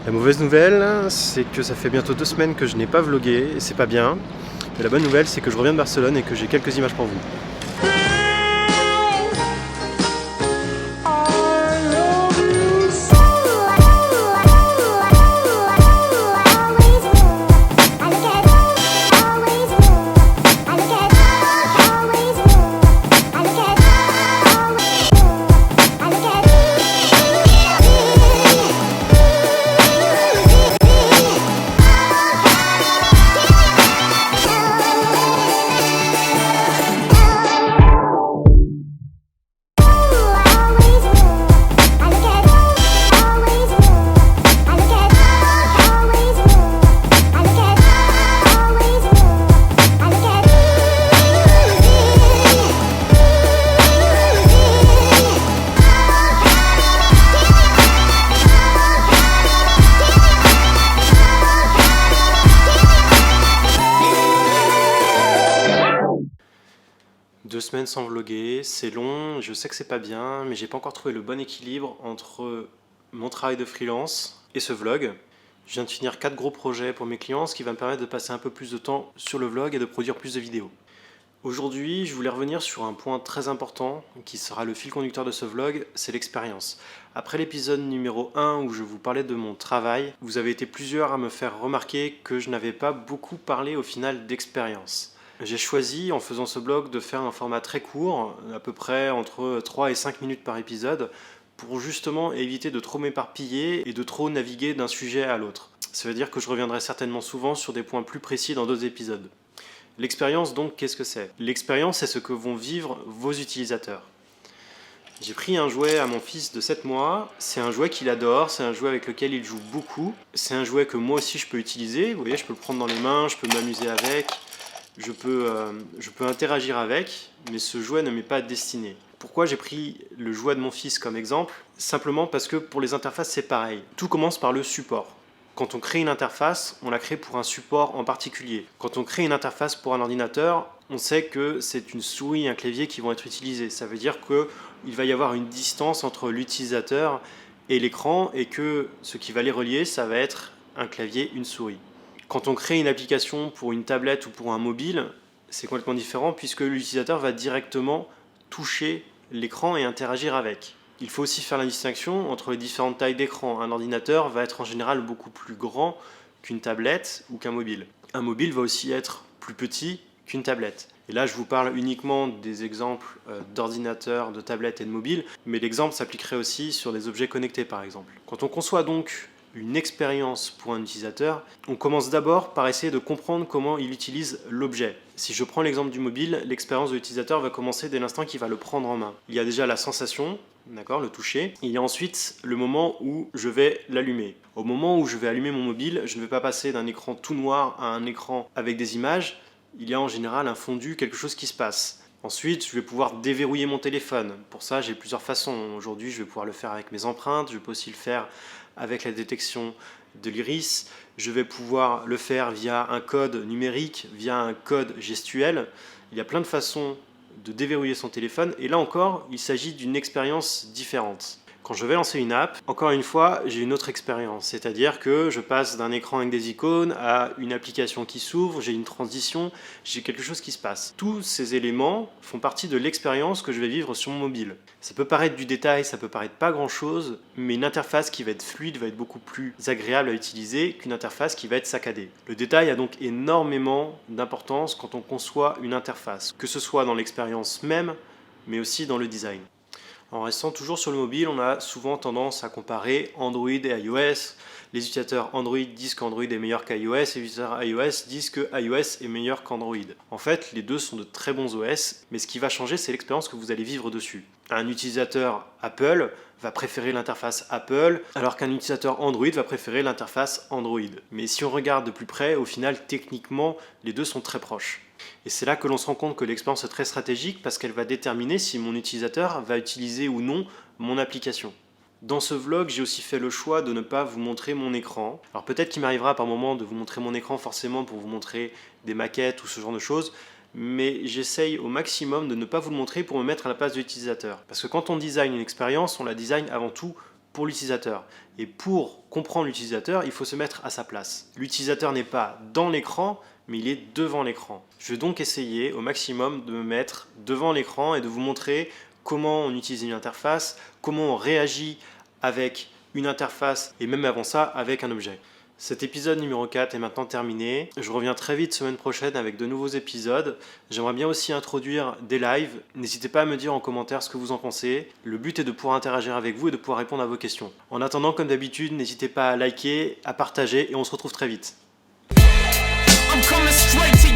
La mauvaise nouvelle, c'est que ça fait bientôt 2 semaines que je n'ai pas vlogué et c'est pas bien. Et la bonne nouvelle, c'est que je reviens de Barcelone et que j'ai quelques images pour vous. Deux semaines sans vloguer, c'est long, je sais que c'est pas bien, mais j'ai pas encore trouvé le bon équilibre entre mon travail de freelance et ce vlog. Je viens de finir 4 gros projets pour mes clients, ce qui va me permettre de passer un peu plus de temps sur le vlog et de produire plus de vidéos. Aujourd'hui, je voulais revenir sur un point très important qui sera le fil conducteur de ce vlog, c'est l'expérience. Après l'épisode numéro 1 où je vous parlais de mon travail, vous avez été plusieurs à me faire remarquer que je n'avais pas beaucoup parlé au final d'expérience. J'ai choisi, en faisant ce blog, de faire un format très court, à peu près entre 3 et 5 minutes par épisode, pour justement éviter de trop m'éparpiller et de trop naviguer d'un sujet à l'autre. Ça veut dire que je reviendrai certainement souvent sur des points plus précis dans d'autres épisodes. L'expérience donc, qu'est-ce que c'est? L'expérience, c'est ce que vont vivre vos utilisateurs. J'ai pris un jouet à mon fils de 7 mois, c'est un jouet qu'il adore, c'est un jouet avec lequel il joue beaucoup, c'est un jouet que moi aussi je peux utiliser, vous voyez, je peux le prendre dans les mains, je peux m'amuser avec, je peux interagir avec, mais ce jouet ne m'est pas destiné. Pourquoi j'ai pris le jouet de mon fils comme exemple? Simplement parce que pour les interfaces c'est pareil, tout commence par le support. Quand on crée une interface, on la crée pour un support en particulier. Quand on crée une interface pour un ordinateur, on sait que c'est une souris et un clavier qui vont être utilisés. Ça veut dire qu'il va y avoir une distance entre l'utilisateur et l'écran et que ce qui va les relier, ça va être un clavier, une souris. Quand on crée une application pour une tablette ou pour un mobile, c'est complètement différent puisque l'utilisateur va directement toucher l'écran et interagir avec. Il faut aussi faire la distinction entre les différentes tailles d'écran. Un ordinateur va être en général beaucoup plus grand qu'une tablette ou qu'un mobile. Un mobile va aussi être plus petit qu'une tablette. Et là, je vous parle uniquement des exemples d'ordinateurs, de tablettes et de mobiles, mais l'exemple s'appliquerait aussi sur des objets connectés par exemple. Quand on conçoit donc une expérience pour un utilisateur, on commence d'abord par essayer de comprendre comment il utilise l'objet. Si je prends l'exemple du mobile, l'expérience de l'utilisateur va commencer dès l'instant qu'il va le prendre en main. Il y a déjà la sensation, d'accord, le toucher. Il y a ensuite le moment où je vais l'allumer. Au moment où je vais allumer mon mobile, je ne vais pas passer d'un écran tout noir à un écran avec des images. Il y a en général un fondu, quelque chose qui se passe. Ensuite, je vais pouvoir déverrouiller mon téléphone. Pour ça, j'ai plusieurs façons. Aujourd'hui, je vais pouvoir le faire avec mes empreintes. Je peux aussi le faire avec la détection de l'iris. Je vais pouvoir le faire via un code numérique, via un code gestuel. Il y a plein de façons de déverrouiller son téléphone. Et là encore, il s'agit d'une expérience différente. Quand je vais lancer une app, encore une fois, j'ai une autre expérience. C'est-à-dire que je passe d'un écran avec des icônes à une application qui s'ouvre, j'ai une transition, j'ai quelque chose qui se passe. Tous ces éléments font partie de l'expérience que je vais vivre sur mon mobile. Ça peut paraître du détail, ça peut paraître pas grand-chose, mais une interface qui va être fluide va être beaucoup plus agréable à utiliser qu'une interface qui va être saccadée. Le détail a donc énormément d'importance quand on conçoit une interface, que ce soit dans l'expérience même, mais aussi dans le design. En restant toujours sur le mobile, on a souvent tendance à comparer Android et iOS. Les utilisateurs Android disent qu'Android est meilleur qu'iOS et les utilisateurs iOS disent que iOS est meilleur qu'Android. En fait, les deux sont de très bons OS, mais ce qui va changer, c'est l'expérience que vous allez vivre dessus. Un utilisateur Apple va préférer l'interface Apple, alors qu'un utilisateur Android va préférer l'interface Android. Mais si on regarde de plus près, au final, techniquement, les deux sont très proches. Et c'est là que l'on se rend compte que l'expérience est très stratégique parce qu'elle va déterminer si mon utilisateur va utiliser ou non mon application. Dans ce vlog, j'ai aussi fait le choix de ne pas vous montrer mon écran. Alors peut-être qu'il m'arrivera par moment de vous montrer mon écran forcément pour vous montrer des maquettes ou ce genre de choses, mais j'essaye au maximum de ne pas vous le montrer pour me mettre à la place de l'utilisateur. Parce que quand on design une expérience, on la design avant tout pour l'utilisateur. Et pour comprendre l'utilisateur, il faut se mettre à sa place. L'utilisateur n'est pas dans l'écran, mais il est devant l'écran. Je vais donc essayer au maximum de me mettre devant l'écran et de vous montrer comment on utilise une interface, comment on réagit avec une interface et même avant ça avec un objet. Cet épisode numéro 4 est maintenant terminé. Je reviens très vite semaine prochaine avec de nouveaux épisodes. J'aimerais bien aussi introduire des lives. N'hésitez pas à me dire en commentaire ce que vous en pensez. Le but est de pouvoir interagir avec vous et de pouvoir répondre à vos questions. En attendant, comme d'habitude, n'hésitez pas à liker, à partager et on se retrouve très vite. I'm coming straight to